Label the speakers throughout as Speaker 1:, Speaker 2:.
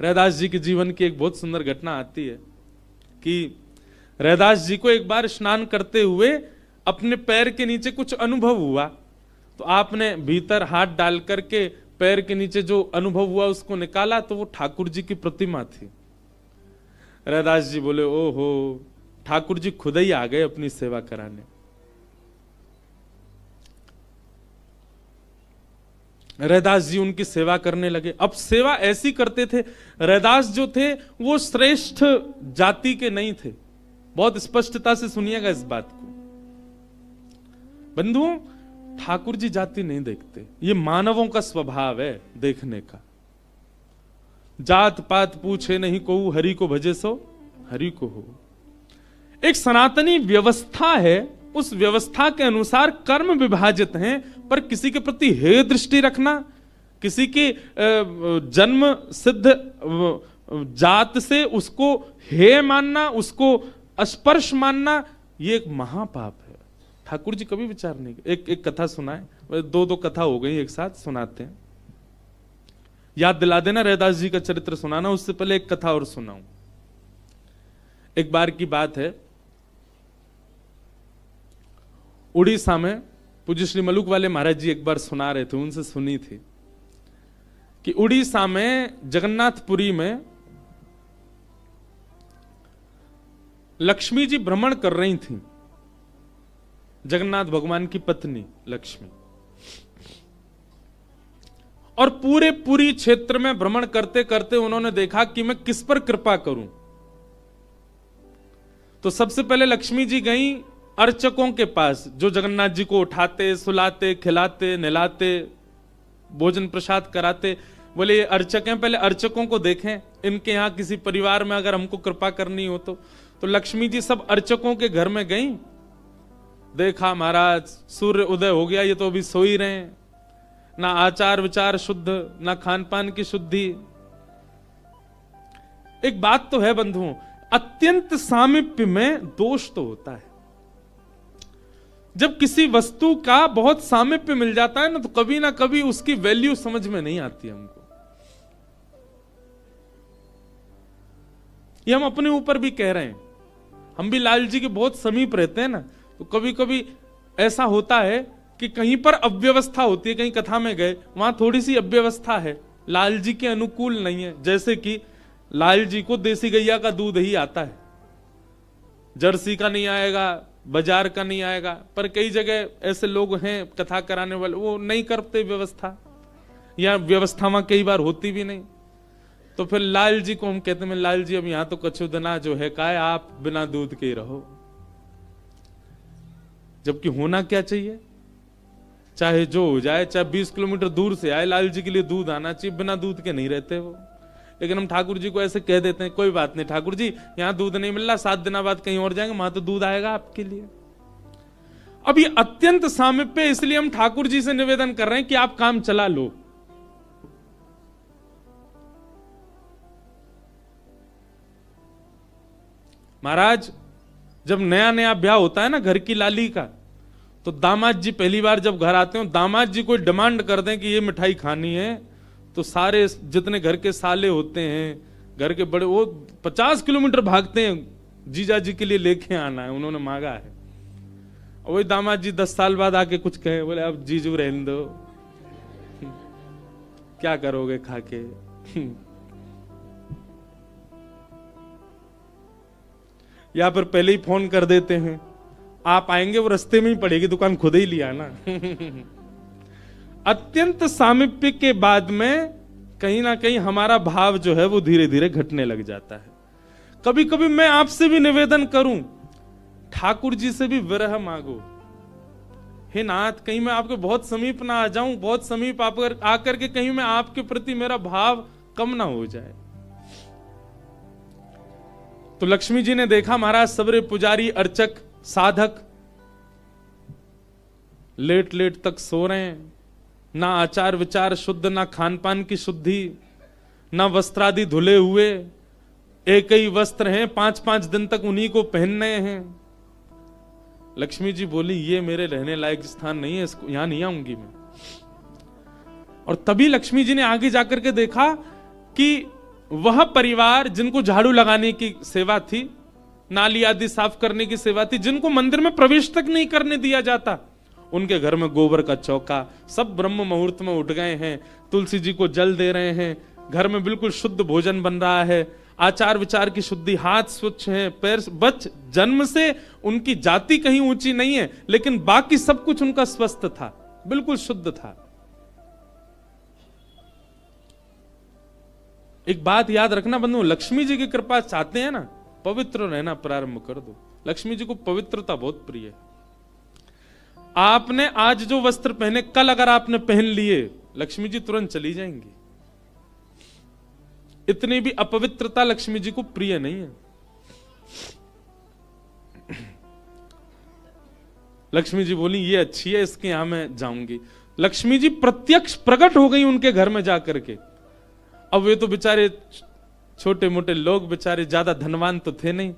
Speaker 1: रैदास जी के जीवन की एक बहुत सुंदर घटना आती है कि रैदास जी को एक बार स्नान करते हुए अपने पैर के नीचे कुछ अनुभव हुआ, तो आपने भीतर हाथ डाल करके पैर के नीचे जो अनुभव हुआ उसको निकाला, तो वो ठाकुर जी की प्रतिमा थी। रैदास जी बोले, ओहो, ठाकुर जी खुद ही आ गए अपनी सेवा कराने। रैदास जी उनकी सेवा करने लगे। अब सेवा ऐसी करते थे, रैदास जो थे वो श्रेष्ठ जाति के नहीं थे। बहुत स्पष्टता से सुनिएगा इस बात को बंधुओं, ठाकुर जी जाति नहीं देखते, ये मानवों का स्वभाव है देखने का। जात पात पूछे नहीं को, हरि को भजे सो हरि को हो। एक सनातनी व्यवस्था है, उस व्यवस्था के अनुसार कर्म विभाजित हैं, पर किसी के प्रति हेय दृष्टि रखना, किसी के जन्म सिद्ध जात से उसको हेय मानना, उसको स्पर्श मानना, ये एक महापाप है। ठाकुर जी कभी विचार नहीं। एक कथा सुनाए, दो कथा हो गई एक साथ, सुनाते हैं। याद दिला देना, रैदास जी का चरित्र सुनाना, उससे पहले एक कथा और सुनाऊं। एक बार की बात है, उड़ीसा में पूज्य श्री मलुक वाले महाराज जी एक बार सुना रहे थे, उनसे सुनी थी कि उड़ीसा में जगन्नाथपुरी में लक्ष्मी जी भ्रमण कर रही थी, जगन्नाथ भगवान की पत्नी लक्ष्मी, और पूरी क्षेत्र में भ्रमण करते करते उन्होंने देखा कि मैं किस पर कृपा करूं। तो सबसे पहले लक्ष्मी जी गई अर्चकों के पास, जो जगन्नाथ जी को उठाते, सुलाते, खिलाते, नहलाते, भोजन प्रसाद कराते। बोले ये अर्चक हैं, पहले अर्चकों को देखें, इनके यहां किसी परिवार में अगर हमको कृपा करनी हो तो लक्ष्मी जी सब अर्चकों के घर में गई। देखा महाराज सूर्य उदय हो गया, ये तो अभी सो ही रहे हैं, ना आचार विचार शुद्ध, ना खान पान की शुद्धि। एक बात तो है बंधुओं, अत्यंत सामीप्य में दोष तो होता है। जब किसी वस्तु का बहुत सामीप्य मिल जाता है ना कभी उसकी वैल्यू समझ में नहीं आती हमको। ये हम अपने ऊपर भी कह रहे हैं, हम भी लाल जी के बहुत समीप रहते हैं ना, तो कभी कभी ऐसा होता है कि कहीं पर अव्यवस्था होती है, कहीं कथा में गए वहां थोड़ी सी अव्यवस्था है, लाल जी के अनुकूल नहीं है। जैसे कि लाल जी को देसी गैया का दूध ही आता है, जर्सी का नहीं आएगा, बाजार का नहीं आएगा। पर कई जगह ऐसे लोग हैं कथा कराने वाले, वो नहीं करते व्यवस्था, या व्यवस्था वहां कई बार होती भी नहीं। तो फिर लाल जी को हम कहते हैं, लाल जी अब यहां तो कछु दना जो है का है, आप बिना दूध के ही रहो। जबकि होना क्या चाहिए, चाहे जो हो जाए, चाहे 20 किलोमीटर दूर से आए, लाल जी के लिए दूध आना चाहिए, बिना दूध के नहीं रहते वो। लेकिन हम ठाकुर जी को ऐसे कह देते हैं, कोई बात नहीं ठाकुर जी, यहां दूध नहीं मिल रहा, 7 दिन बाद कहीं और जाएंगे, वहां तो दूध आएगा आपके लिए। अब ये अत्यंत सामीप्य, इसलिए हम ठाकुर जी से निवेदन कर रहे हैं कि आप काम चला लो। महाराज जब नया नया ब्याह होता है ना घर की लाली का, तो दामाद जी पहली बार जब घर आते हो, दामाद जी कोई डिमांड कर दें कि ये मिठाई खानी है, तो सारे जितने घर के साले होते हैं, घर के बड़े, वो 50 किलोमीटर भागते हैं, जीजा जी के लिए लेके आना है, उन्होंने मांगा है। और वही दामाद जी 10 साल बाद आके कुछ कहे, बोले अब जीजू रहने दो, क्या करोगे खा के। या फिर पहले ही फोन कर देते हैं, आप आएंगे, वो रास्ते में ही पड़ेगी दुकान, खुद ही लिया ना। अत्यंत सामीप्य के बाद में कहीं ना कहीं हमारा भाव जो है वो धीरे धीरे घटने लग जाता है। कभी कभी मैं आपसे भी निवेदन करूं, ठाकुर जी से भी विरह मांगो, हे नाथ कहीं मैं आपके बहुत समीप ना आ जाऊं, बहुत समीप आकर के कहीं मैं आपके प्रति मेरा भाव कम ना हो जाए। तो लक्ष्मी जी ने देखा महाराज सबरे पुजारी, अर्चक, साधक लेट लेट तक सो रहे हैं, ना आचार विचार शुद्ध, ना खान पान की शुद्धि, ना वस्त्रादि धुले हुए, एक ही वस्त्र हैं, 5-5 दिन तक उन्हीं को पहनने हैं। लक्ष्मी जी बोली ये मेरे रहने लायक स्थान नहीं है, इसको यहां नहीं आऊंगी मैं। और तभी लक्ष्मी जी ने आगे जाकर के देखा कि वह परिवार जिनको झाड़ू लगाने की सेवा थी, नाली आदि साफ करने की सेवा थी, जिनको मंदिर में प्रवेश तक नहीं करने दिया जाता, उनके घर में गोबर का चौका, सब ब्रह्म मुहूर्त में उठ गए हैं, तुलसी जी को जल दे रहे हैं, घर में बिल्कुल शुद्ध भोजन बन रहा है, आचार विचार की शुद्धि, हाथ स्वच्छ हैं, पैर बच, जन्म से उनकी जाति कहीं ऊंची नहीं है, लेकिन बाकी सब कुछ उनका स्वस्थ था, बिल्कुल शुद्ध था। एक बात याद रखना बंधु, लक्ष्मी जी की कृपा चाहते हैं ना, पवित्र रहना प्रारंभ कर दो। लक्ष्मी जी को पवित्रता बहुत प्रिय है। आपने आज जो वस्त्र पहने, कल अगर आपने पहन लिए, लक्ष्मी जी तुरंत चली जाएंगी। इतनी भी अपवित्रता लक्ष्मी जी को प्रिय नहीं है। लक्ष्मी जी बोली ये अच्छी है, इसके यहां मैं जाऊंगी। लक्ष्मी जी प्रत्यक्ष प्रकट हो गई उनके घर में जाकर के। अब वे तो बेचारे छोटे मोटे लोग, बेचारे ज्यादा धनवान तो थे नहीं।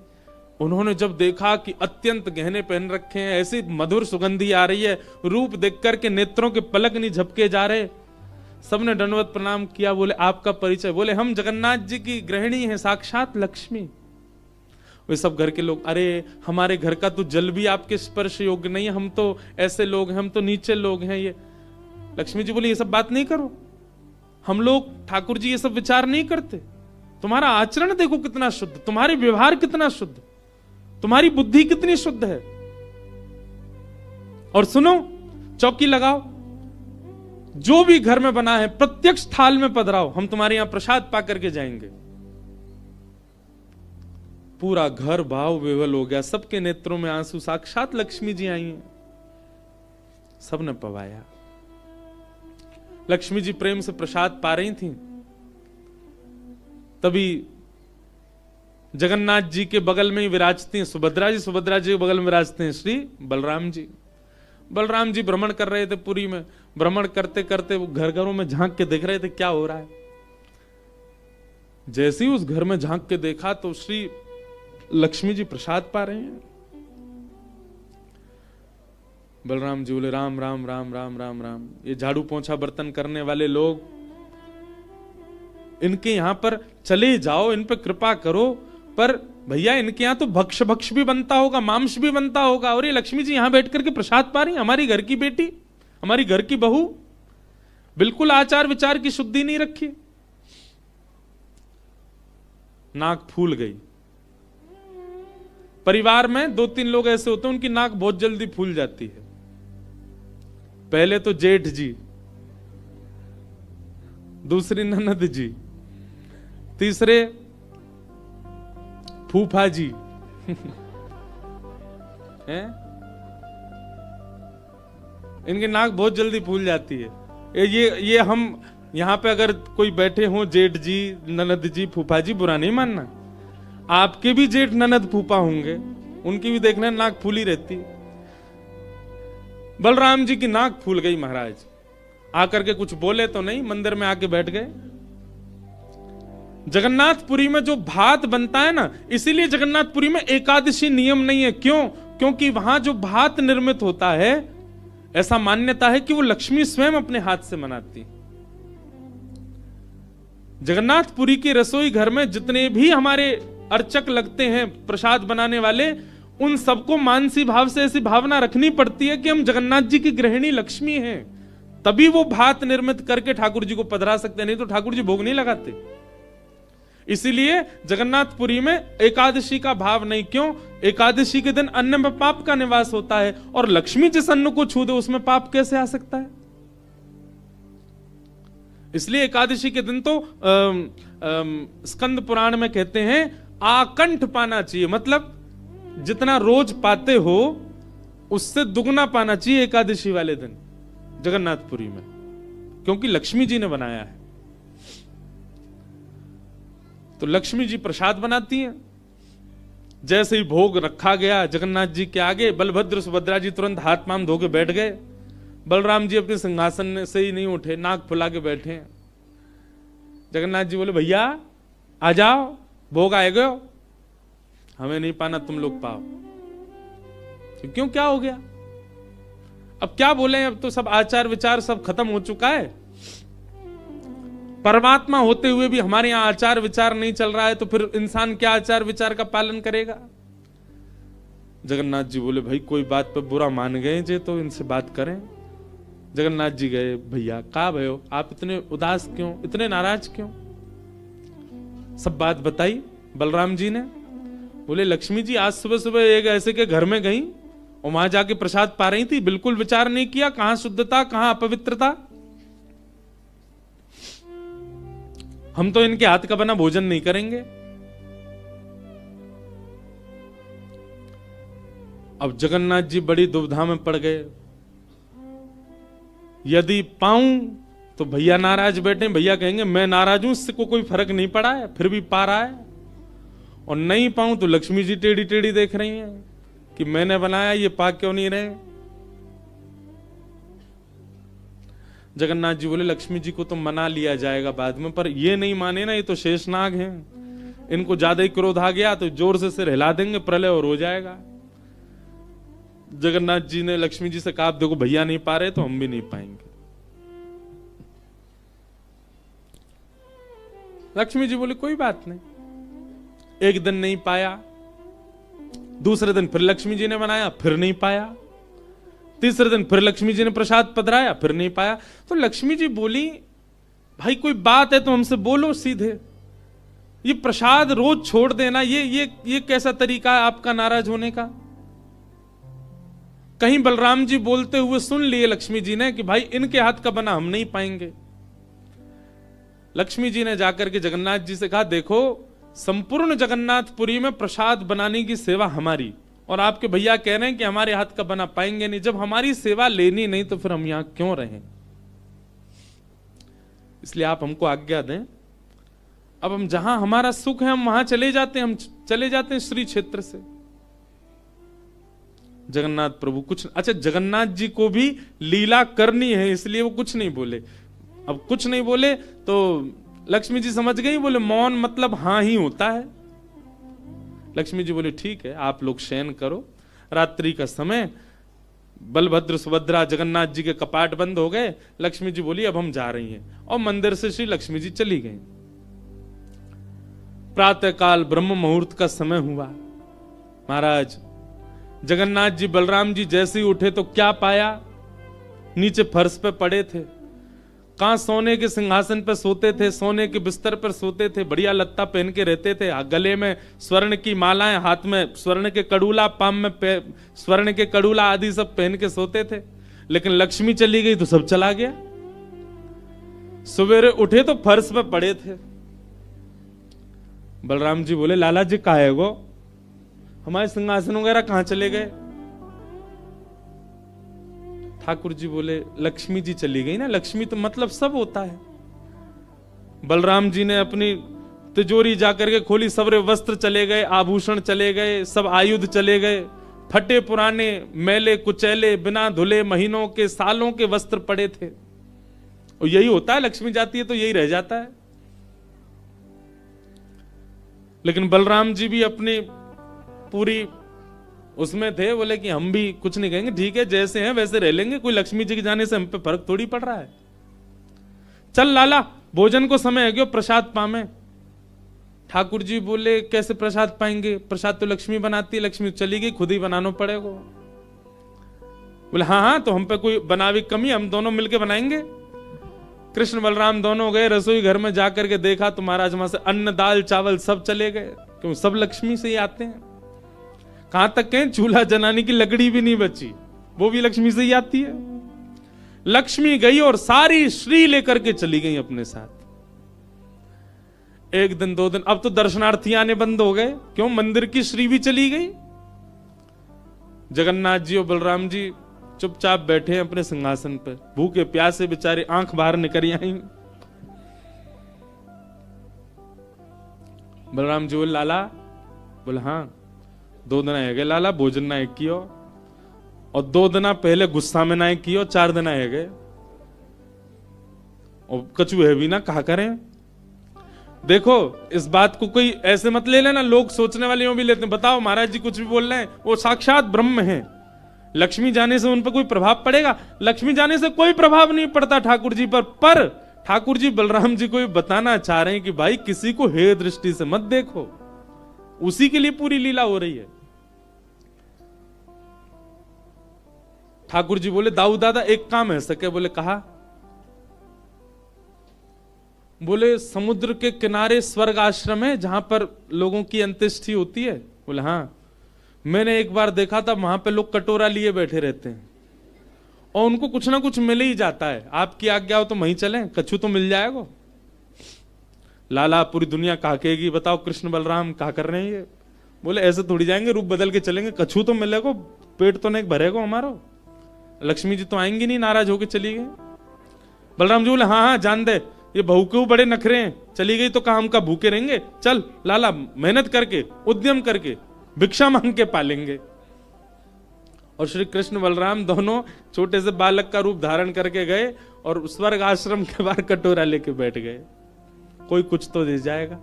Speaker 1: उन्होंने जब देखा कि अत्यंत गहने पहन रखे हैं, ऐसी मधुर सुगंधी आ रही है, रूप देख करके नेत्रों के पलक नहीं झपके जा रहे, सबने दंडवत प्रणाम किया। बोले आपका परिचय? बोले हम जगन्नाथ जी की गृहिणी हैं, साक्षात लक्ष्मी। वे सब घर के लोग, अरे हमारे घर का तो जल भी आपके स्पर्श योग्य नहीं है, हम तो ऐसे लोग हैं, हम तो नीचे लोग हैं। ये लक्ष्मी जी बोली ये सब बात नहीं करो, हम लोग ठाकुर जी ये सब विचार नहीं करते। तुम्हारा आचरण देखो कितना शुद्ध, तुम्हारे व्यवहार कितना शुद्ध, तुम्हारी बुद्धि कितनी शुद्ध है। और सुनो, चौकी लगाओ, जो भी घर में बना है प्रत्यक्ष थाल में पधराओ, हम तुम्हारे यहां प्रसाद पा करके जाएंगे। पूरा घर भाव विवल हो गया, सबके नेत्रों में आंसू, साक्षात लक्ष्मी जी आई हैं। सबने पवाया। लक्ष्मी जी प्रेम से प्रसाद पा रही थी, तभी जगन्नाथ जी के बगल में ही विराजती हैं सुभद्रा जी। सुभद्रा जी के बगल में विराजते हैं श्री बलराम जी। बलराम जी भ्रमण कर रहे थे पुरी में। भ्रमण करते करते वो घर घरों में झांक के देख रहे थे क्या हो रहा है। जैसे ही उस घर में झांक के देखा तो श्री लक्ष्मी जी प्रसाद पा रहे हैं। बलराम जी बोले राम राम राम राम राम राम, ये झाड़ू पोंछा बर्तन करने वाले लोग, इनके यहां पर चले जाओ, इन पे कृपा करो। पर भैया इनके यहां तो भक्ष भी बनता होगा, मांस भी बनता होगा, और ये लक्ष्मी जी यहां बैठ करके प्रसाद पा रही, हमारी घर की बेटी, हमारी घर की बहू, बिल्कुल आचार विचार की शुद्धि नहीं रखी। नाक फूल गई। परिवार में 2-3 लोग ऐसे होते हैं उनकी नाक बहुत जल्दी फूल जाती है। पहले तो जेठ जी, दूसरी ननद जी, तीसरे फूफा जी हैं? इनकी नाक बहुत जल्दी फूल जाती है। ये हम यहां पे अगर कोई बैठे हो, जेठ जी, ननद जी, फूफा जी, बुरा नहीं मानना, आपके भी जेठ ननद फूफा होंगे, उनकी भी देखना नाक फूली रहती। बलराम जी की नाक फूल गई महाराज। आकर के कुछ बोले तो नहीं, मंदिर में आके बैठ गए। जगन्नाथपुरी में जो भात बनता है ना, इसीलिए जगन्नाथपुरी में एकादशी नियम नहीं है। क्यों? क्योंकि वहां जो भात निर्मित होता है, ऐसा मान्यता है कि वो लक्ष्मी स्वयं अपने हाथ से बनाती। जगन्नाथपुरी के रसोई घर में जितने भी हमारे अर्चक लगते हैं, प्रसाद बनाने वाले, उन सबको मानसी भाव से ऐसी भावना रखनी पड़ती है कि हम जगन्नाथ जी की गृहिणी लक्ष्मी हैं, तभी वो भात निर्मित करके ठाकुर जी को पधरा सकते हैं, नहीं तो ठाकुर जी भोग नहीं लगाते। इसीलिए जगन्नाथपुरी में एकादशी का भाव नहीं। क्यों? एकादशी के दिन अन्न में पाप का निवास होता है, और लक्ष्मी जिस अन्न को छू दे उसमें पाप कैसे आ सकता है? इसलिए एकादशी के दिन तो स्कंद पुराण में कहते हैं आकंठ पाना चाहिए, मतलब जितना रोज पाते हो उससे दुगना पाना चाहिए एकादशी वाले दिन जगन्नाथपुरी में, क्योंकि लक्ष्मी जी ने बनाया है। तो लक्ष्मी जी प्रसाद बनाती हैं। जैसे ही भोग रखा गया जगन्नाथ जी के आगे, बलभद्र सुभद्रा जी तुरंत हाथ पांव धो के बैठ गए। बलराम जी अपने सिंहासन से ही नहीं उठे, नाक फुला के बैठे हैं। जगन्नाथ जी बोले भैया आ जाओ, भोग आए गए, हमें नहीं पाना, तुम लोग पाओ। क्यों, क्या हो गया? अब क्या बोले, अब तो सब आचार विचार सब खत्म हो चुका है। परमात्मा होते हुए भी हमारे यहां आचार विचार नहीं चल रहा है, तो फिर इंसान क्या आचार विचार का पालन करेगा? जगन्नाथ जी बोले, भाई कोई बात पे बुरा मान गए जे तो इनसे बात करें। जगन्नाथ जी गए, भैया कहा भयो, आप इतने उदास क्यों, इतने नाराज क्यों? सब बात बताई बलराम जी ने। बोले, लक्ष्मी जी आज सुबह सुबह एक ऐसे के घर में गई और वहां जाके प्रसाद पा रही थी, बिल्कुल विचार नहीं किया, कहां शुद्धता कहां अपवित्रता। हम तो इनके हाथ का बना भोजन नहीं करेंगे। अब जगन्नाथ जी बड़ी दुविधा में पड़ गए। यदि पाऊं तो भैया नाराज बैठे, भैया कहेंगे मैं नाराज हूं, इससे को कोई फर्क नहीं पड़ा है, फिर भी पा रहा है। और नहीं पाऊं तो लक्ष्मी जी टेढ़ी टेढ़ी देख रही हैं कि मैंने बनाया, ये पा क्यों नहीं रहे। जगन्नाथ जी बोले, लक्ष्मी जी को तो मना लिया जाएगा बाद में, पर ये नहीं माने ना, ये तो शेषनाग हैं, इनको ज्यादा ही क्रोध आ गया तो जोर से सिर हिला देंगे, प्रलय और हो जाएगा। जगन्नाथ जी ने लक्ष्मी जी से कहा, देखो भैया नहीं पा रहे तो हम भी नहीं पाएंगे। लक्ष्मी जी बोले, कोई बात नहीं। एक दिन नहीं पाया, दूसरे दिन फिर लक्ष्मी जी ने बनाया, फिर नहीं पाया, तीसरे दिन फिर लक्ष्मी जी ने प्रसाद पधराया, फिर नहीं पाया। तो लक्ष्मी जी बोली, भाई कोई बात है तो हमसे बोलो सीधे, ये प्रसाद रोज छोड़ देना, ये कैसा तरीका है आपका नाराज होने का? कहीं बलराम जी बोलते हुए सुन लिए लक्ष्मी जी ने कि भाई इनके हाथ का बना हम नहीं पाएंगे। लक्ष्मी जी ने जाकर के जगन्नाथ जी से कहा, देखो संपूर्ण जगन्नाथपुरी में प्रसाद बनाने की सेवा हमारी, और आपके भैया कह रहे हैं कि हमारे हाथ का बना पाएंगे नहीं। जब हमारी सेवा लेनी नहीं तो फिर हम यहां क्यों रहें? इसलिए आप हमको आज्ञा दें, अब हम जहां हमारा सुख है हम वहां चले जाते हैं, हम चले जाते हैं श्री क्षेत्र से। जगन्नाथ प्रभु कुछ, अच्छा जगन्नाथ जी को भी लीला करनी है इसलिए वो कुछ नहीं बोले। अब कुछ नहीं बोले तो लक्ष्मी जी समझ गई, बोले मौन मतलब हां ही होता है। लक्ष्मी जी बोले, ठीक है आप लोग शयन करो, रात्रि का समय, बलभद्र सुभद्रा जगन्नाथ जी के कपाट बंद हो गए। लक्ष्मी जी बोली, अब हम जा रही हैं, और मंदिर से श्री लक्ष्मी जी चली गई। प्रातः काल ब्रह्म मुहूर्त का समय हुआ। महाराज जगन्नाथ जी बलराम जी जैसे ही उठे तो क्या पाया, नीचे फर्श पे पड़े थे। कहां सोने के सिंहासन पर सोते थे, सोने के बिस्तर पर सोते थे, बढ़िया लत्ता पहन के रहते थे, गले में स्वर्ण की मालाएं, हाथ में स्वर्ण के कड़ूला, पाम में स्वर्ण के कड़ूला आदि सब पहन के सोते थे। लेकिन लक्ष्मी चली गई तो सब चला गया। सवेरे उठे तो फर्श पे पड़े थे। बलराम जी बोले, लाला जी कहाँ है वो, हमारे सिंहासन वगैरह कहां चले गए? ठाकुर जी बोले, लक्ष्मी जी चली गई ना, लक्ष्मी तो मतलब सब होता है। बलराम जी ने अपनी तिजोरी जाकर के खोली, सबरे वस्त्र चले गए, आभूषण चले गए, सब आयुध चले गए, फटे पुराने मैले कुचैले बिना धुले महीनों के सालों के वस्त्र पड़े थे। और यही होता है, लक्ष्मी जाती है तो यही रह जाता है। लेकिन बलराम जी भी अपनी पूरी उसमें थे, बोले कि हम भी कुछ नहीं कहेंगे, ठीक है जैसे हैं वैसे रह लेंगे, कोई लक्ष्मी जी के जाने से हम पे फर्क थोड़ी पड़ रहा है। चल लाला भोजन को समय है क्यों, प्रसाद पामे। ठाकुर जी बोले, कैसे प्रसाद पाएंगे, प्रसाद तो लक्ष्मी बनाती है, लक्ष्मी चली गई, खुद ही बनाना पड़ेगा। बोले हाँ हाँ, तो हम पे कोई बनावी कमी, हम दोनों मिलके बनाएंगे। कृष्ण बलराम दोनों गए रसोई घर में, जाकर के देखा तो महाराज वहां से अन्न दाल चावल सब चले गए, क्यों सब लक्ष्मी से ही आते हैं। कहां तक कहें, चूल्हा जलाने की लकड़ी भी नहीं बची, वो भी लक्ष्मी से ही आती है। लक्ष्मी गई और सारी श्री लेकर के चली गई अपने साथ। एक दिन दो दिन, अब तो दर्शनार्थी आने बंद हो गए, क्यों, मंदिर की श्री भी चली गई। जगन्नाथ जी और बलराम जी चुपचाप बैठे हैं अपने सिंहासन पर, भूखे प्यासे बेचारे, आंख बाहर निकल आई। बलराम जी बोले, लाला, बोले हाँ, 2 दिन है गए लाला, भोजन ना एक कियो, और 2 दिन पहले गुस्सा में ना एक कियो, 4 दिन है गए, और कछु है भी ना, कहा करें। देखो इस बात को कोई ऐसे मत ले लेना, लोग सोचने वाले यूं भी लेते हैं, बताओ महाराज जी कुछ भी बोल रहे हैं, वो साक्षात ब्रह्म है, लक्ष्मी जाने से उन पर कोई प्रभाव पड़ेगा? लक्ष्मी जाने से कोई प्रभाव नहीं पड़ता ठाकुर जी पर ठाकुर जी बलराम जी को ये बताना चाह रहे हैं कि भाई किसी को हे दृष्टि से मत देखो, उसी के लिए पूरी लीला हो रही है। ठाकुर जी बोले दाऊ दादा एक काम है सके? बोले कहा? बोले समुद्र के किनारे स्वर्ग आश्रम है जहां पर लोगों की अंत्येष्टि होती है। बोले हाँ, मैंने एक बार देखा था, वहां पे लोग कटोरा लिए बैठे रहते हैं और उनको कुछ ना कुछ मिल ही जाता है। आपकी आज्ञा हो तो वहीं चलें, कछु तो मिल जाएगा। लाला पूरी दुनिया काकेगी, बताओ कृष्ण बलराम क्या कर रहे हैं ये? बोले ऐसे थोड़ी जाएंगे, रूप बदल के चलेंगे, कछु तो मिलेगा, पेट तो नहीं भरेगा हमारा। लक्ष्मी जी तो आएंगी नहीं, नाराज होके चली गई। बलराम जी बोले हाँ हाँ जान दे, ये बहू के बड़े नखरे हैं, चली गई तो कहा हम का भूखे रहेंगे। चल लाला, मेहनत करके उद्यम करके भिक्षा मांग के पालेंगे। और श्री कृष्ण बलराम दोनों छोटे से बालक का रूप धारण करके गए और स्वर्ग आश्रम के बाहर कटोरा लेके बैठ गए। कोई कुछ तो दे जाएगा।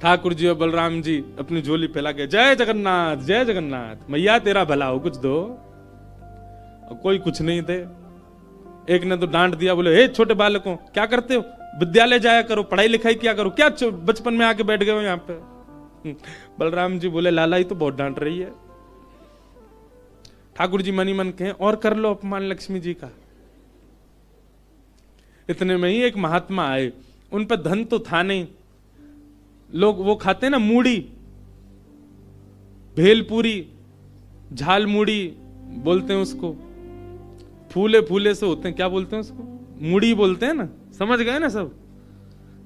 Speaker 1: ठाकुर जी और बलराम जी अपनी झोली फैला के जय जगन्नाथ जय जगन्नाथ, मैया तेरा भला हो, कुछ दो। और कोई कुछ नहीं दे। एक ने तो डांट दिया, बोले हे छोटे बालकों क्या करते हो, विद्यालय जाया करो, पढ़ाई लिखाई किया करो, क्या बचपन में आके बैठ गए हो यहाँ पे। बलराम जी बोले लाला ही तो बहुत डांट रही है। ठाकुर जी मनी मन कहें और कर लो अपमान लक्ष्मी जी का। इतने में ही एक महात्मा आए, उन पर धन तो था नहीं, लोग वो खाते हैं ना मूढ़ी, भेलपूरी, झाल मूढ़ी बोलते हैं उसको, फूले फूले से होते हैं, क्या बोलते हैं उसको, मूढ़ी बोलते हैं ना, समझ गए ना सब।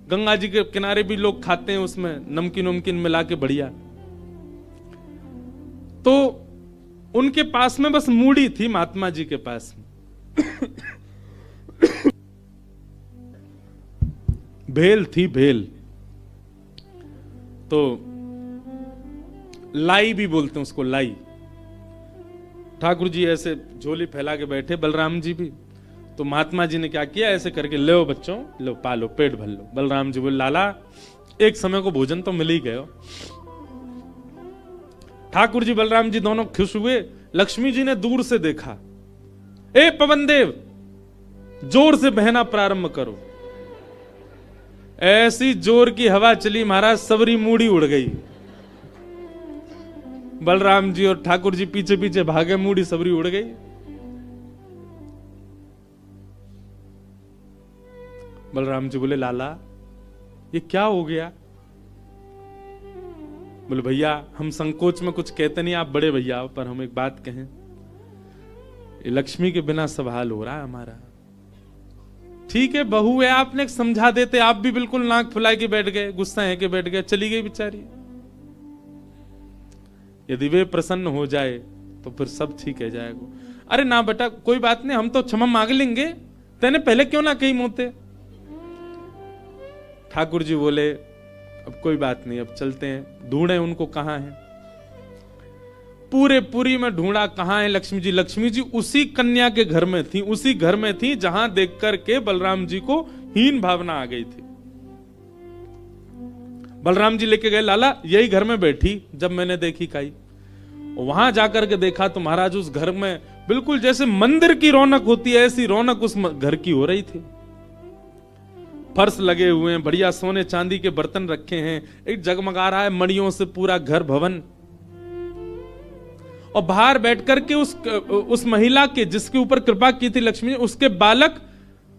Speaker 1: गंगा जी के किनारे भी लोग खाते हैं, उसमें नमकीन नमकीन मिला के बढ़िया। तो उनके पास में बस मूढ़ी थी, महात्मा जी के पास में भेल थी, भेल तो लाई भी बोलते हैं उसको, लाई। ठाकुर जी ऐसे झोली फैला के बैठे, बलराम जी भी। तो महात्मा जी ने क्या किया, ऐसे करके लो बच्चों, लो पालो, पेट भर लो। बलराम जी बोले लाला एक समय को भोजन तो मिल ही गयो। ठाकुर जी बलराम जी दोनों खुश हुए। लक्ष्मी जी ने दूर से देखा, ए पवन देव जोर से बहना प्रारंभ करो। ऐसी जोर की हवा चली महाराज, सबरी मूढ़ी उड़ गई। बलराम जी और ठाकुर जी पीछे पीछे भागे, मूढ़ी सबरी उड़ गई। बलराम जी बोले लाला ये क्या हो गया? बोले भैया हम संकोच में कुछ कहते नहीं, आप बड़े भैया, पर हम एक बात कहें, लक्ष्मी के बिना सब हाल हो रहा है हमारा। ठीक है बहू है, आपने समझा देते, आप भी बिल्कुल नाक फुला के बैठ गए, गुस्सा है के बैठ गए, चली गई बेचारी। यदि वे प्रसन्न हो जाए तो फिर सब ठीक है जाएगा। अरे ना बेटा कोई बात नहीं, हम तो क्षमा मांग लेंगे, तेने पहले क्यों ना कही मोते। ठाकुर जी बोले अब कोई बात नहीं, अब चलते हैं, ढूंढे उनको कहां है। पूरे पुरी में ढूंढा, कहां है लक्ष्मी जी। लक्ष्मी जी उसी कन्या के घर में थी, उसी घर में थी जहां देख करके बलराम जी को हीन भावना आ गई थी। बलराम जी लेके गए, लाला यही घर में बैठी जब मैंने देखी काई। वहां जाकर के देखा तो महाराज उस घर में बिल्कुल जैसे मंदिर की रौनक होती है, ऐसी रौनक उस घर की हो रही थी। फर्श लगे हुए हैं, बढ़िया सोने चांदी के बर्तन रखे हैं, एक जगमगा रहा है मणियों से पूरा घर भवन। और बाहर बैठ करके उस महिला के जिसके ऊपर कृपा की थी लक्ष्मी, उसके बालक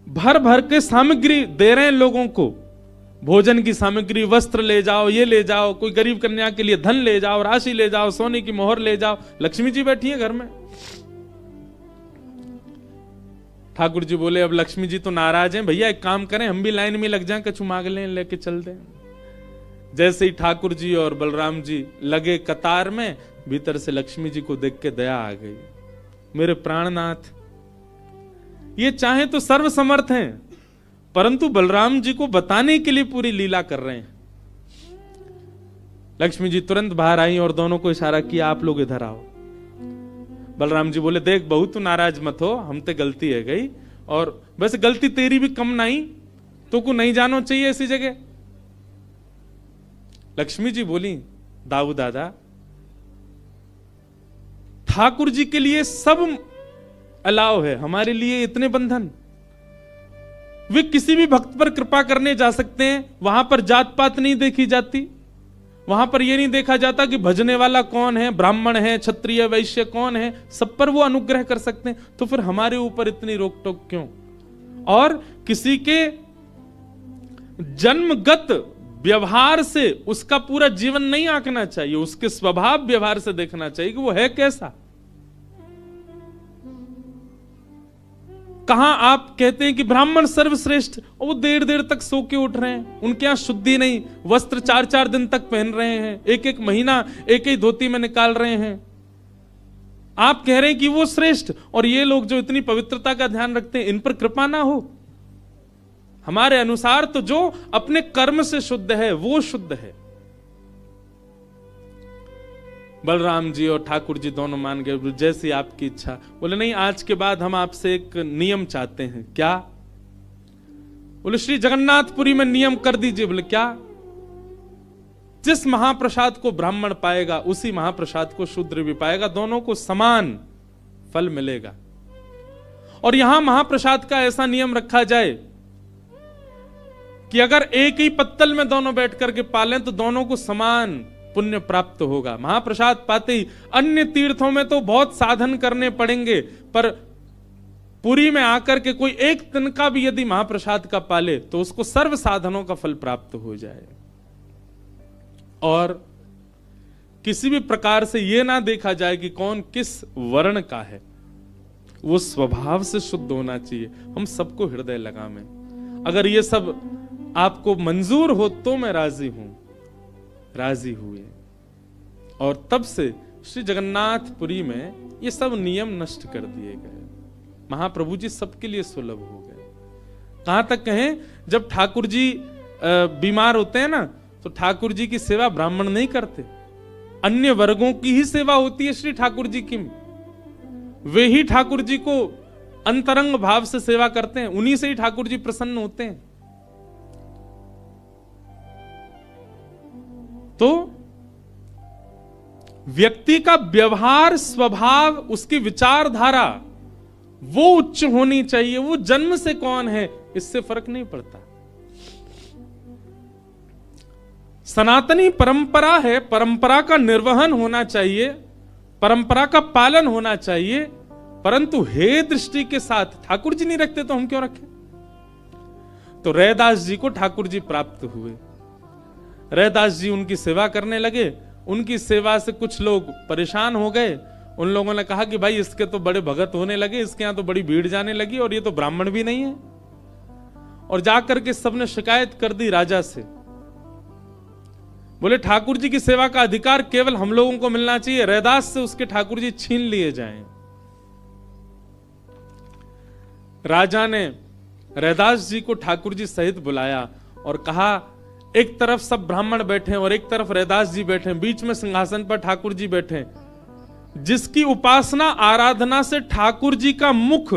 Speaker 1: भर भर के सामग्री दे रहे हैं लोगों को, भोजन की सामग्री, वस्त्र ले जाओ, ये ले जाओ, कोई गरीब कन्या के लिए धन ले जाओ, राशि ले जाओ, सोने की मोहर ले जाओ। लक्ष्मी जी बैठी है घर में। ठाकुर जी बोले अब लक्ष्मी जी तो नाराज हैं, भैया एक काम करें हम भी लाइन में लग जाएं, कछु मांग लें, लेके चल दें। जैसे ही ठाकुर जी और बलराम जी लगे कतार में, भीतर से लक्ष्मी जी को देख के दया आ गई। मेरे प्राणनाथ, ये चाहे तो सर्वसमर्थ हैं, परंतु बलराम जी को बताने के लिए पूरी लीला कर रहे हैं। लक्ष्मी जी तुरंत बाहर आई और दोनों को इशारा किया, आप लोग इधर आओ। बलराम जी बोले देख बहू तू नाराज मत हो, हम ते गलती है गई, और वैसे गलती तेरी भी कम नहीं, तो को नहीं जानो चाहिए ऐसी जगह। लक्ष्मी जी बोली दाऊ दादा, ठाकुर जी के लिए सब अलाव है, हमारे लिए इतने बंधन, वे किसी भी भक्त पर कृपा करने जा सकते हैं, वहां पर जात पात नहीं देखी जाती, वहां पर यह नहीं देखा जाता कि भजने वाला कौन है, ब्राह्मण है, क्षत्रिय, वैश्य कौन है, सब पर वो अनुग्रह कर सकते हैं। तो फिर हमारे ऊपर इतनी रोक टोक क्यों? और किसी के जन्मगत व्यवहार से उसका पूरा जीवन नहीं आंकना चाहिए, उसके स्वभाव व्यवहार से देखना चाहिए कि वो है कैसा। कहां आप कहते हैं कि ब्राह्मण सर्वश्रेष्ठ, और वो देर देर तक सो के उठ रहे हैं, उनके यहां शुद्धि नहीं, वस्त्र 4-4 दिन तक पहन रहे हैं, एक महीना एक ही धोती में निकाल रहे हैं। आप कह रहे हैं कि वो श्रेष्ठ, और ये लोग जो इतनी पवित्रता का ध्यान रखते हैं, इन पर कृपा ना हो? हमारे अनुसार तो जो अपने कर्म से शुद्ध है वो शुद्ध है। बलराम जी और ठाकुर जी दोनों मान गए, जैसी आपकी इच्छा। बोले नहीं, आज के बाद हम आपसे एक नियम चाहते हैं। क्या? बोले श्री जगन्नाथपुरी में नियम कर दीजिए। बोले क्या? जिस महाप्रसाद को ब्राह्मण पाएगा उसी महाप्रसाद को शूद्र भी पाएगा, दोनों को समान फल मिलेगा। और यहां महाप्रसाद का ऐसा नियम रखा जाए कि अगर एक ही पत्तल में दोनों बैठ करके पालें तो दोनों को समान पुण्य प्राप्त होगा। महाप्रसाद पाते ही, अन्य तीर्थों में तो बहुत साधन करने पड़ेंगे, पर पुरी में आकर के कोई एक तिनका भी यदि महाप्रसाद का पाले तो उसको सर्व साधनों का फल प्राप्त हो जाए। और किसी भी प्रकार से यह ना देखा जाए कि कौन किस वर्ण का है, वो स्वभाव से शुद्ध होना चाहिए। हम सबको हृदय लगावें। अगर ये सब आपको मंजूर हो तो मैं राजी हूं। राजी हुए, और तब से श्री जगन्नाथपुरी में ये सब नियम नष्ट कर दिए गए। महाप्रभु जी सबके लिए सुलभ हो गए। कहां तक कहें, जब ठाकुर जी बीमार होते हैं ना, तो ठाकुर जी की सेवा ब्राह्मण नहीं करते, अन्य वर्गों की ही सेवा होती है श्री ठाकुर जी की। वे ही ठाकुर जी को अंतरंग भाव से सेवा करते हैं, उन्हीं से ही ठाकुर जी प्रसन्न होते हैं। तो व्यक्ति का व्यवहार, स्वभाव, उसकी विचारधारा वो उच्च होनी चाहिए। वो जन्म से कौन है इससे फर्क नहीं पड़ता। सनातनी परंपरा है, परंपरा का निर्वहन होना चाहिए, परंपरा का पालन होना चाहिए, परंतु हे दृष्टि के साथ ठाकुर जी नहीं रखते तो हम क्यों रखें? तो रैदास जी को ठाकुर जी प्राप्त हुए। रैदास जी उनकी सेवा करने लगे। उनकी सेवा से कुछ लोग परेशान हो गए। उन लोगों ने कहा कि भाई इसके तो बड़े भगत होने लगे, इसके यहां तो बड़ी भीड़ जाने लगी, और ये तो ब्राह्मण भी नहीं है। और जाकर के सबने शिकायत कर दी राजा से। बोले ठाकुर जी की सेवा का अधिकार केवल हम लोगों को मिलना चाहिए, रैदास से उसके ठाकुर जी छीन लिए जाएं। राजा ने रैदास जी को ठाकुर जी सहित बुलाया और कहा, एक तरफ सब ब्राह्मण बैठे और एक तरफ रैदास जी बैठे, बीच में सिंहासन पर ठाकुर जी बैठे। जिसकी उपासना आराधना से ठाकुर जी का मुख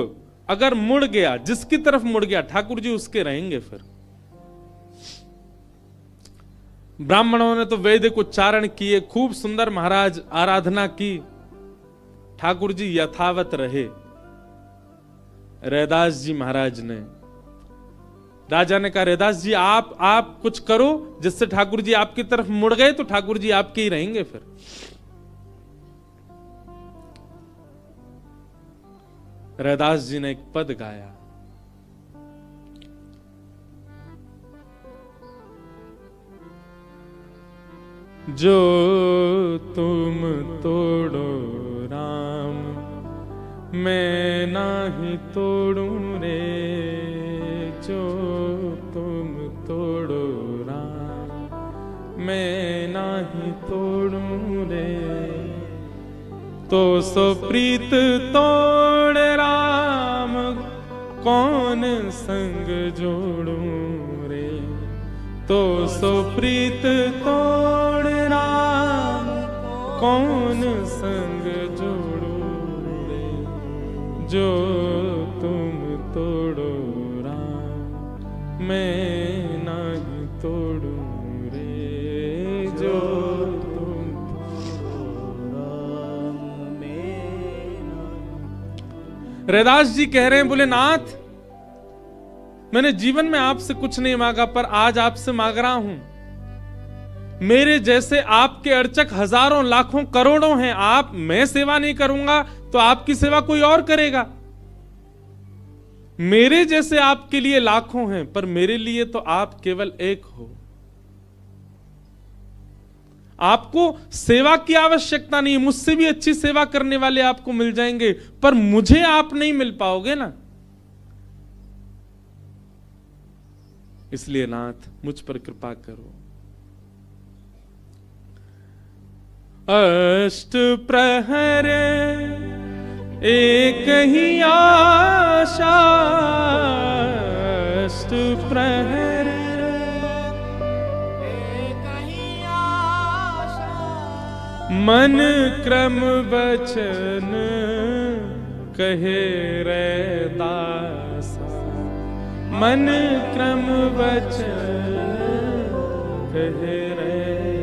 Speaker 1: अगर मुड़ गया, जिसकी तरफ मुड़ गया, ठाकुर जी उसके रहेंगे। फिर ब्राह्मणों ने तो वैदिक उच्चारण किए, खूब सुंदर महाराज आराधना की, ठाकुर जी यथावत रहे। रैदास जी महाराज ने, राजा ने कहा, रैदास जी आप कुछ करो जिससे ठाकुर जी आपकी तरफ मुड़ गए तो ठाकुर जी आपके ही रहेंगे। फिर रैदास जी ने एक पद गाया, जो तुम तोड़ो राम मैं नाही तोड़ूं रे, जो तुम तोड़ो राम मैं नाही तोड़ूं रे, तो सो प्रीत तोड़ राम कौन संग जोड़ूं रे, तो सो प्रीत तोड़ राम कौन संग जोड़ूं रे, जो तुम तोड़ो राम मैं नहीं तोड़ूं रे, जो तुम तोड़ो राम मैं नहीं। रैदास जी कह रहे हैं, बोले नाथ मैंने जीवन में आपसे कुछ नहीं मांगा, पर आज आपसे मांग रहा हूं। मेरे जैसे आपके अर्चक हजारों लाखों करोड़ों हैं। मैं सेवा नहीं करूंगा तो आपकी सेवा कोई और करेगा। मेरे जैसे आपके लिए लाखों हैं, पर मेरे लिए तो आप केवल एक हो। आपको सेवा की आवश्यकता नहीं, मुझसे भी अच्छी सेवा करने वाले आपको मिल जाएंगे, पर मुझे आप नहीं मिल पाओगे ना। इसलिए नाथ मुझ पर कृपा करो। अष्ट प्रहर एक ही आशा, अष्ट प्रहर एक ही आशा, मन क्रम वचन कहे रैदासा, मन क्रम वचन कहे रैदासा।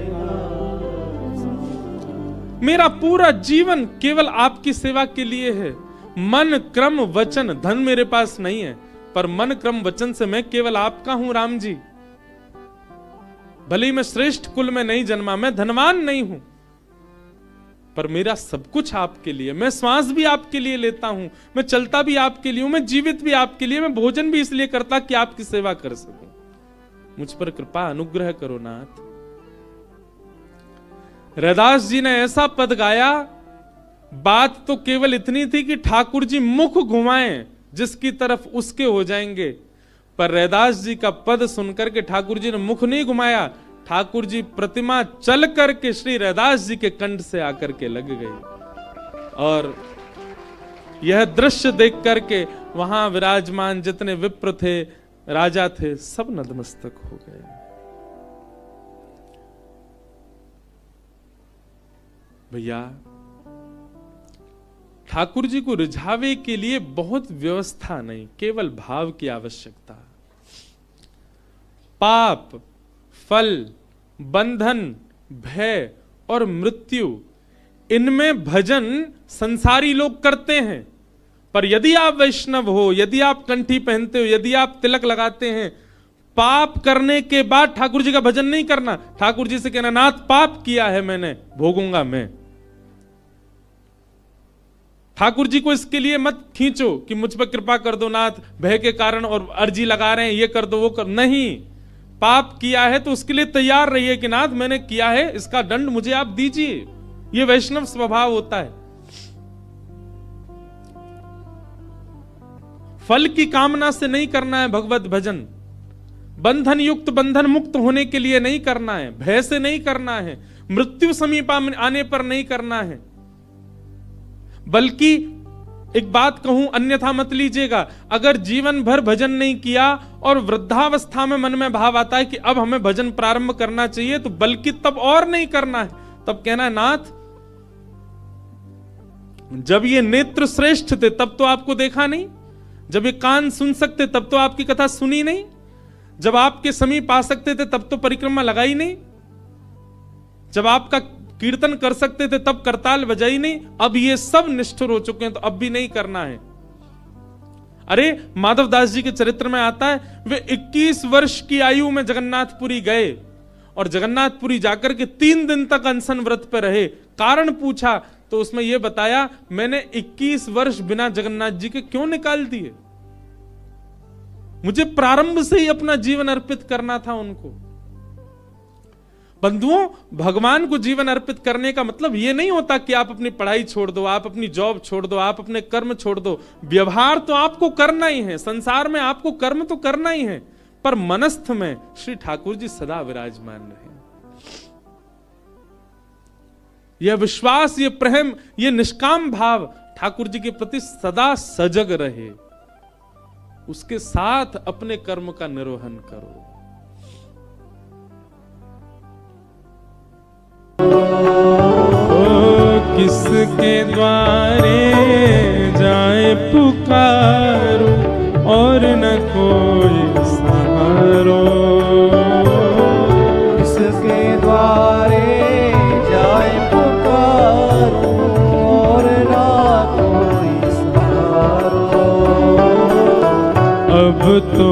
Speaker 1: मेरा पूरा जीवन केवल आपकी सेवा के लिए है। मन क्रम वचन, धन मेरे पास नहीं है, पर मन क्रम वचन से मैं केवल आपका हूं राम जी। भले ही मैं श्रेष्ठ कुल में नहीं जन्मा, मैं धनवान नहीं हूं, पर मेरा सब कुछ आपके लिए। मैं श्वास भी आपके लिए लेता हूं, मैं चलता भी आपके लिए हूं, मैं जीवित भी आपके लिए, मैं भोजन भी इसलिए करता कि आपकी सेवा कर सकूं। मुझ पर कृपा अनुग्रह करो नाथ। रैदास जी ने ऐसा पद गाया, बात तो केवल इतनी थी कि ठाकुर जी मुख घुमाएं जिसकी तरफ उसके हो जाएंगे, पर रैदास जी का पद सुनकर के ठाकुर जी ने मुख नहीं घुमाया। ठाकुर जी प्रतिमा चल करके श्री रैदास जी के कंठ से आकर के लग गई, और यह दृश्य देख करके वहां विराजमान जितने विप्र थे, राजा थे, सब नतमस्तक हो गए। भैया, ठाकुर जी को रिझावे के लिए बहुत व्यवस्था नहीं, केवल भाव की आवश्यकता। पाप, फल, बंधन, भय और मृत्यु, इनमें भजन संसारी लोग करते हैं, पर यदि आप वैष्णव हो, यदि आप कंठी पहनते हो, यदि आप तिलक लगाते हैं, पाप करने के बाद ठाकुर जी का भजन नहीं करना। ठाकुर जी से कहना, नाथ पाप किया है मैंने, भोगूंगा मैं। ठाकुर जी को इसके लिए मत खींचो कि मुझ पर कृपा कर दो नाथ, भय के कारण और अर्जी लगा रहे हैं, ये कर दो वो कर, नहीं। पाप किया है तो उसके लिए तैयार रहिए कि नाथ मैंने किया है, इसका दंड मुझे आप दीजिए। ये वैष्णव स्वभाव होता है। फल की कामना से नहीं करना है भगवत भजन, बंधन युक्त बंधन मुक्त होने के लिए नहीं करना है, भय से नहीं करना है, मृत्यु समीप आने पर नहीं करना है। बल्कि एक बात कहूं, अन्यथा मत लीजिएगा, अगर जीवन भर भजन नहीं किया और वृद्धावस्था में मन में भाव आता है कि अब हमें भजन प्रारंभ करना चाहिए, तो बल्कि तब और नहीं करना है। तब कहना है, नाथ जब ये नेत्र श्रेष्ठ थे तब तो आपको देखा नहीं, जब ये कान सुन सकते तब तो आपकी कथा सुनी नहीं, जब आपके समीप आ सकते थे तब तो परिक्रमा लगाई नहीं, जब आपका कीर्तन कर सकते थे तब करताल बजाई नहीं। अब ये सब निष्ठुर हो चुके हैं तो अब भी नहीं करना है। अरे माधवदास जी के चरित्र में आता है, वे 21 वर्ष की आयु में जगन्नाथपुरी गए और जगन्नाथपुरी जाकर के 3 दिन तक अनशन व्रत पर रहे। कारण पूछा तो उसमें यह बताया, मैंने 21 वर्ष बिना जगन्नाथ जी के क्यों निकाल दिए, मुझे प्रारंभ से ही अपना जीवन अर्पित करना था उनको। बंधुओं, भगवान को जीवन अर्पित करने का मतलब यह नहीं होता कि आप अपनी पढ़ाई छोड़ दो, आप अपनी जॉब छोड़ दो, आप अपने कर्म छोड़ दो। व्यवहार तो आपको करना ही है, संसार में आपको कर्म तो करना ही है, पर मनस्थ में श्री ठाकुर जी सदा विराजमान रहे। यह विश्वास, यह प्रेम, यह निष्काम भाव ठाकुर जी के प्रति सदा सजग रहे। उसके साथ अपने कर्म का निर्वहन करो। किसके द्वारे जाए पुकारो और न कोई सहारो,
Speaker 2: किसके द्वारे जाए पुकारो और न कोई सहारो।
Speaker 1: अब तो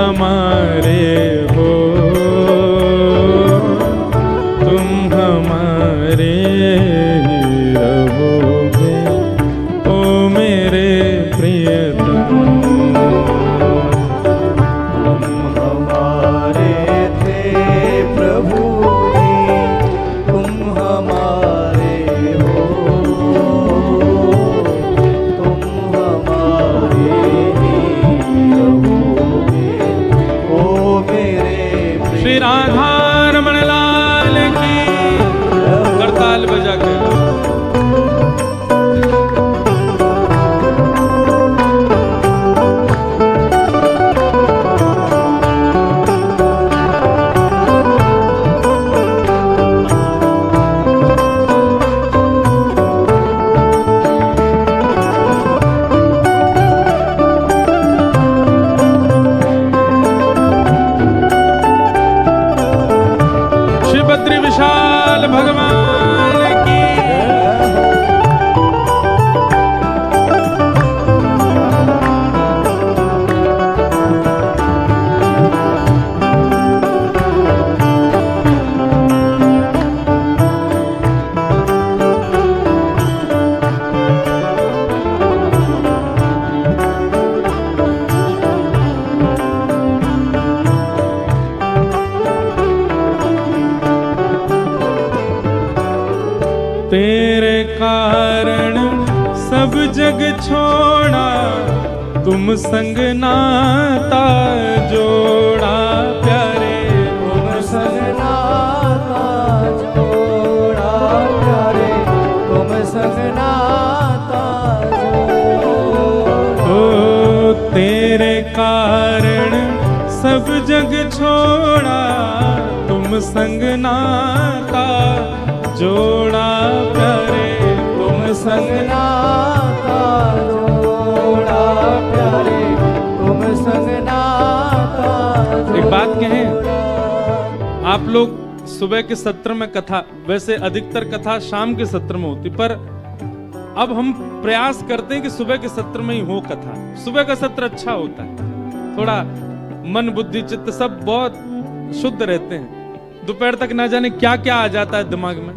Speaker 1: हमारे हो, तुम हमारे ही रहोगे, ओ मेरे प्रियतम।
Speaker 2: तुम हमारे थे प्रभु जी, तुम हमारे हो, तुम हमारे ही रहोगे, ओ मेरे
Speaker 1: श्री राधा रमण लाल की करताल बजा के। श्री बद्री विशाल भगवान की। तेरे कारण सब जग छोड़ा, तुम संग नाता जोड़ा प्यारे,
Speaker 2: तुम संग नाता जोड़ा प्यारे, तुम संग नाता जोड़ा।
Speaker 1: ओ तेरे कारण सब जग छोड़ा, तुम संग नाता जोड़ा प्यारे, तुम संग
Speaker 2: नाता जोड़ा प्यारे, तुम संग नाता जोड़ा।
Speaker 1: एक बात कहें, आप लोग सुबह के सत्र में कथा, वैसे अधिकतर कथा शाम के सत्र में होती, पर अब हम प्रयास करते हैं कि सुबह के सत्र में ही हो कथा। सुबह का सत्र अच्छा होता है, थोड़ा मन बुद्धि चित्त सब बहुत शुद्ध रहते हैं। दोपहर तक ना जाने क्या क्या आ जाता है दिमाग में।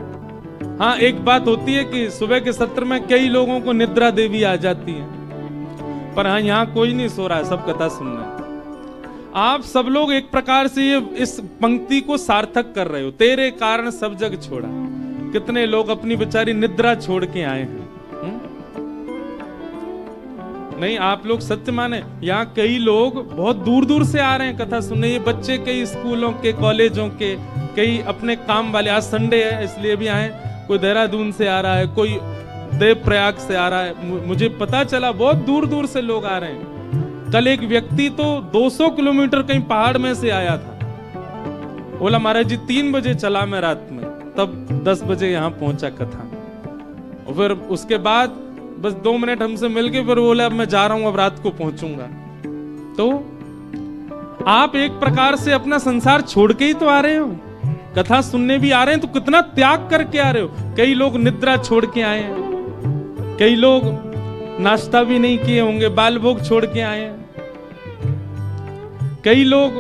Speaker 1: हाँ, एक बात होती है कि सुबह के सत्र में कई लोगों को निद्रा देवी आ जाती है, पर हाँ यहाँ कोई नहीं सो रहा है, सब कथा सुन रहे हैं। आप सब लोग एक प्रकार से ये इस पंक्ति को सार्थक कर रहे हो, तेरे कारण सब जग छोड़ा। कितने लोग अपनी बेचारी निद्रा छोड़ के आए हैं। नहीं, आप लोग सत्य माने, यहाँ कई लोग बहुत दूर दूर से आ रहे हैं कथा सुनने। ये बच्चे कई स्कूलों के, कॉलेजों के, कई अपने काम वाले, आज संडे है इसलिए भी आए। कोई देहरादून से आ रहा है, कोई देवप्रयाग से आ रहा है। मुझे पता चला बहुत दूर दूर से लोग आ रहे हैं। कल एक व्यक्ति तो 200 किलोमीटर कहीं पहाड़ में से आया था। बोला महाराज जी 3 बजे चला मैं रात में, तब 10 बजे यहाँ पहुंचा कथा। और फिर उसके बाद बस 2 मिनट हमसे मिलके फिर बोला अब मैं जा रहा हूं, अब रात को पहुंचूंगा। तो आप एक प्रकार से अपना संसार छोड़ के ही तो आ रहे हो, कथा सुनने भी आ रहे हैं, तो कितना त्याग करके आ रहे हो। कई लोग निद्रा छोड़ के आए हैं, कई लोग नाश्ता भी नहीं किए होंगे, बाल भोग छोड़ के आए हैं। कई लोग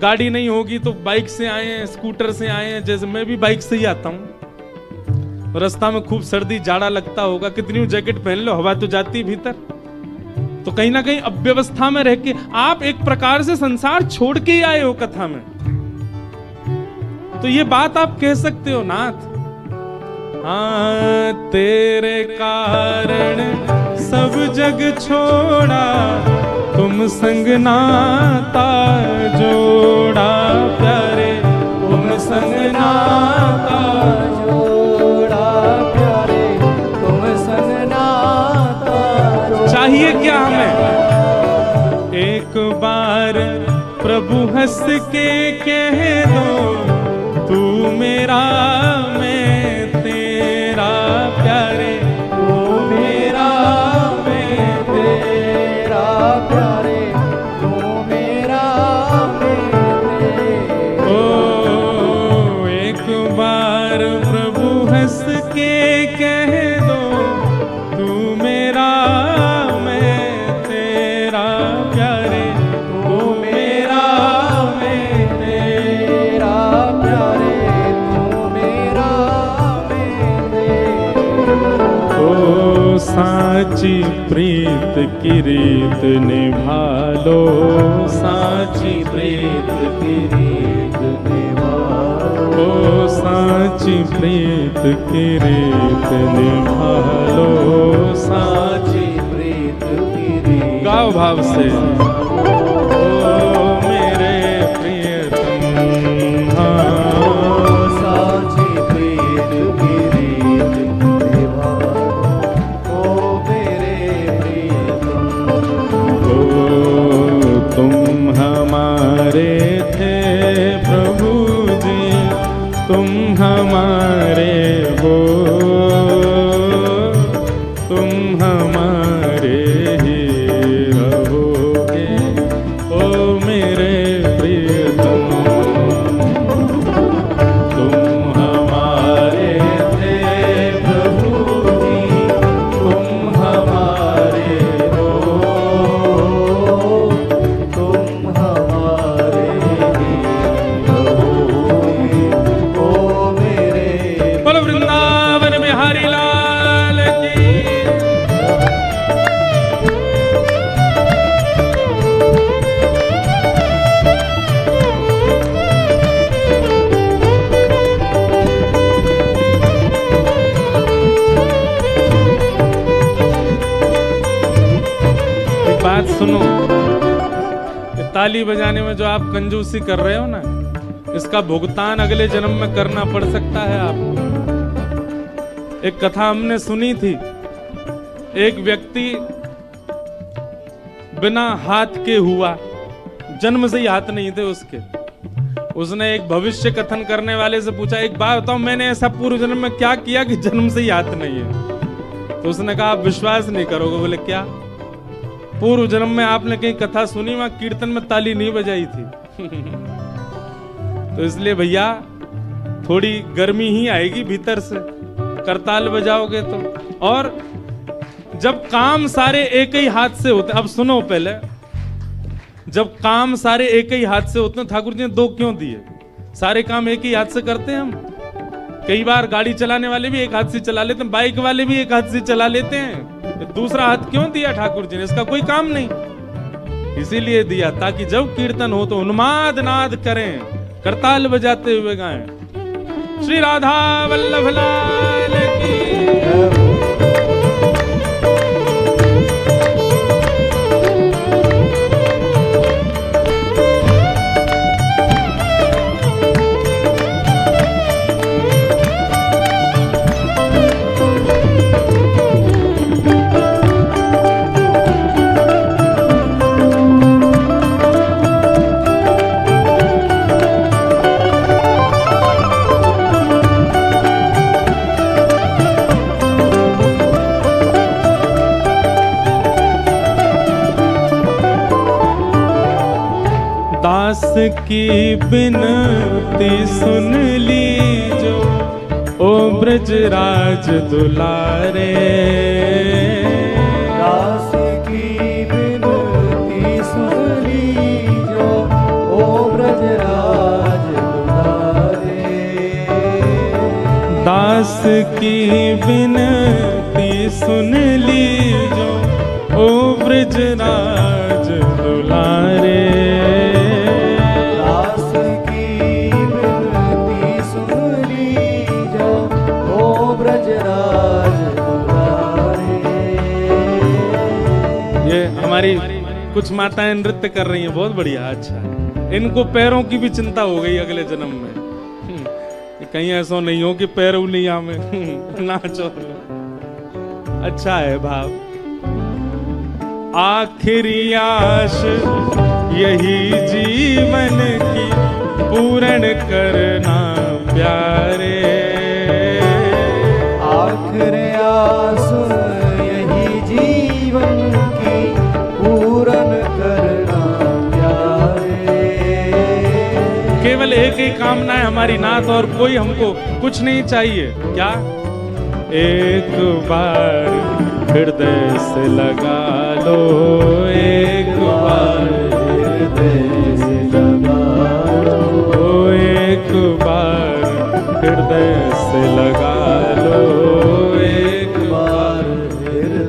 Speaker 1: गाड़ी नहीं होगी तो बाइक से आए हैं, स्कूटर से आए हैं, जैसे मैं भी बाइक से ही आता हूं। रास्ता में खूब सर्दी जाड़ा लगता होगा, कितनी जैकेट पहन लो, हवा तो जाती है भीतर। तो कहीं ना कहीं अव्यवस्था में रह के आप एक प्रकार से संसार छोड़ के ही आए हो कथा में। तो ये बात आप कह सकते हो नाथ, हाँ तेरे कारण सब जग छोड़ा, तुम संग नाता जोड़ा प्यारे, तुम संग नाता
Speaker 2: जोड़ा प्यारे, तुम संग नाता जोड़ा।
Speaker 1: चाहिए क्या हमें? एक बार प्रभु हंस के कह दो, तू मेरा मैं तेरा प्यारे,
Speaker 2: तू मेरा मैं तेरा प्यारे, तू मेरा मैं तेरा।
Speaker 1: ओ एक बार प्रभु हंस के कह दो, तू मेरा मैं तेरा प्यारे,
Speaker 2: तू मेरा
Speaker 1: साची प्रीत की रीत निभा लो, साची प्रीत की रीत निभा लो, साची प्रीत की रीत निभा लो, साची प्रीत की रीत। गाओ भाव से। हमारे हो, तुम हमारे ही रहोगे, ओ मेरे प्रियतम। तुम हमारे थे प्रभु जी, तुम हमारे हो, तुम हमारे ही रहोगे, ओ वृंदावन बिहारी लाल की। एक बात सुनो, ताली बजाने में जो आप कंजूसी कर रहे हो ना, इसका भुगतान अगले जन्म में करना पड़ सकता है आपको। एक कथा हमने सुनी थी, एक व्यक्ति बिना हाथ के हुआ, जन्म से ही हाथ नहीं थे उसके। उसने एक भविष्य कथन करने वाले से पूछा, एक बात बताओ, मैंने ऐसा पूर्व जन्म में क्या किया कि जन्म से ही हाथ नहीं है? तो उसने कहा, आप विश्वास नहीं करोगे। बोले क्या? पूर्व जन्म में आपने कहीं कथा सुनी, वहां कीर्तन में ताली नहीं बजाई थी। तो इसलिए भैया थोड़ी गर्मी ही आएगी भीतर से, करताल बजाओगे तो। और जब काम सारे एक ही हाथ से होते, अब सुनो पहले, जब काम सारे एक ही हाथ से होते हैं, ठाकुर जी ने दो क्यों दिए? सारे काम एक ही हाथ से करते हैं हम। कई बार गाड़ी चलाने वाले भी एक हाथ से चला लेते हैं, बाइक वाले भी एक हाथ से चला लेते हैं। दूसरा हाथ क्यों दिया ठाकुर जी ने? इसका कोई काम नहीं, इसीलिए दिया ताकि जब कीर्तन हो तो उन्माद नाद करें, करताल बजाते हुए गाएं। श्री राधा वल्लभ लाल की। दास की बिनती सुन लीजो, ओ ब्रजराज दुलारे।
Speaker 2: दास की बिनती सुन लीजो, ओ ब्रजराज दुलारे।
Speaker 1: दास की बिनती सुन लीजो, ओ ब्रजराज दुलारे। हमारी कुछ माताएं नृत्य कर रही हैं, बहुत बढ़िया, अच्छा। इनको पैरों की भी चिंता हो गई अगले जन्म में। कहीं ऐसा नहीं हो कि पैर उलिया में नाचो। अच्छा है भाव। आखिरी आश यही जीवन की पूर्ण करना प्यारे।
Speaker 2: आखिरी आस यही जीवन की पूर्ण करना प्यारे।
Speaker 1: केवल एक ही कामना है हमारी नाथ, और कोई हमको कुछ नहीं चाहिए। क्या? एक बार हृदय से लगा लो, एक बार
Speaker 2: हृदय से लगा लो,
Speaker 1: एक बार हृदय से लगा लो, एक
Speaker 2: बार हृदय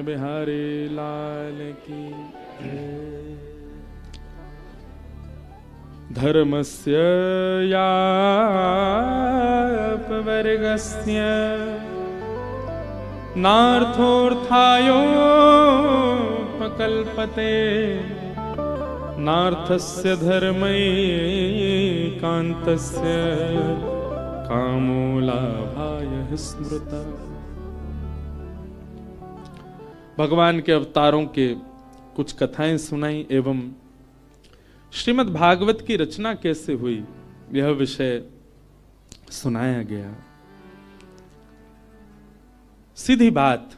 Speaker 1: बिहारी लाल की जय। धर्मस्य यापवर्गस्य नार्थोऽर्थायोपकल्पते नार्थस्य धर्मैकान्तस्य कामो लाभाय स्मृता। भगवान के अवतारों के कुछ कथाएं सुनाई एवं श्रीमद् भागवत की रचना कैसे हुई यह विषय सुनाया गया। सीधी बात,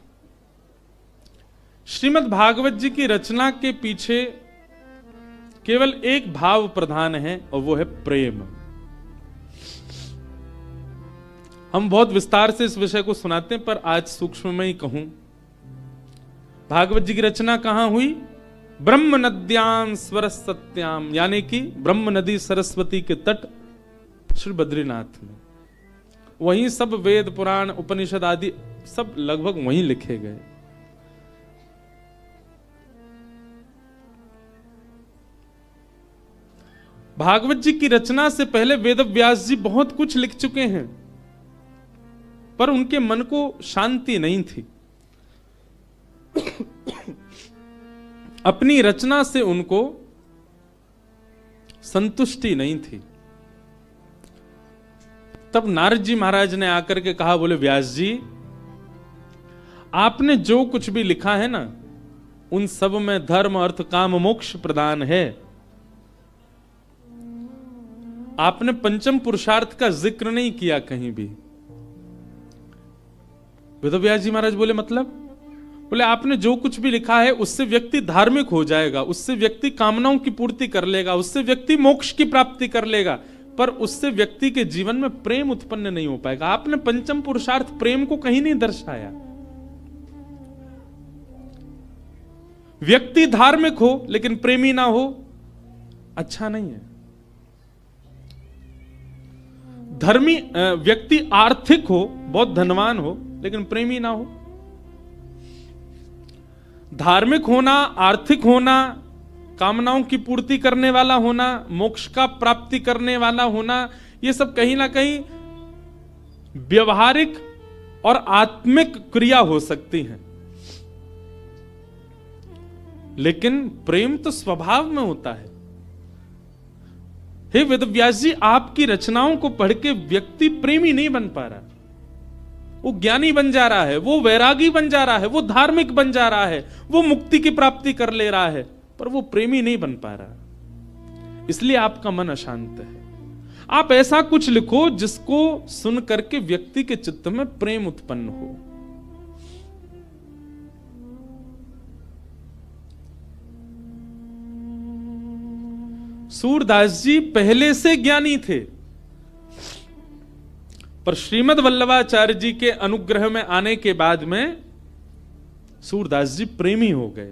Speaker 1: श्रीमद् भागवत जी की रचना के पीछे केवल एक भाव प्रधान है और वो है प्रेम। हम बहुत विस्तार से इस विषय को सुनाते हैं पर आज सूक्ष्म में ही कहूं, भागवत जी की रचना कहां हुई? ब्रह्म नद्याम स्वरसत्याम, यानी कि ब्रह्म नदी सरस्वती के तट श्री बद्रीनाथ में। वहीं सब वेद पुराण उपनिषद आदि सब लगभग वहीं लिखे गए। भागवत जी की रचना से पहले वेद व्यास जी बहुत कुछ लिख चुके हैं, पर उनके मन को शांति नहीं थी। अपनी रचना से उनको संतुष्टि नहीं थी। तब नारद जी महाराज ने आकर के कहा, बोले व्यास जी, आपने जो कुछ भी लिखा है ना, उन सब में धर्म अर्थ काम मोक्ष प्रदान है। आपने पंचम पुरुषार्थ का जिक्र नहीं किया कहीं भी। वेदव्यास जी महाराज बोले मतलब? बोले आपने जो कुछ भी लिखा है उससे व्यक्ति धार्मिक हो जाएगा, उससे व्यक्ति कामनाओं की पूर्ति कर लेगा, उससे व्यक्ति मोक्ष की प्राप्ति कर लेगा, पर उससे व्यक्ति के जीवन में प्रेम उत्पन्न नहीं हो पाएगा। आपने पंचम पुरुषार्थ प्रेम को कहीं नहीं दर्शाया। व्यक्ति धार्मिक हो लेकिन प्रेमी ना हो, अच्छा नहीं है। धर्मी व्यक्ति आर्थिक हो, बहुत धनवान हो, लेकिन प्रेमी ना हो। धार्मिक होना, आर्थिक होना, कामनाओं की पूर्ति करने वाला होना, मोक्ष का प्राप्ति करने वाला होना, ये सब कहीं ना कहीं व्यवहारिक और आत्मिक क्रिया हो सकती है, लेकिन प्रेम तो स्वभाव में होता है। हे वेदव्यास जी, आपकी रचनाओं को पढ़ के व्यक्ति प्रेमी नहीं बन पा रहा, वो ज्ञानी बन जा रहा है, वो वैरागी बन जा रहा है, वो धार्मिक बन जा रहा है, वो मुक्ति की प्राप्ति कर ले रहा है, पर वो प्रेमी नहीं बन पा रहा। इसलिए आपका मन अशांत है। आप ऐसा कुछ लिखो जिसको सुन करके व्यक्ति के चित्त में प्रेम उत्पन्न हो। सूरदास जी पहले से ज्ञानी थे, पर श्रीमद् वल्लभाचार्य जी के अनुग्रह में आने के बाद में सूरदास जी प्रेमी हो गए।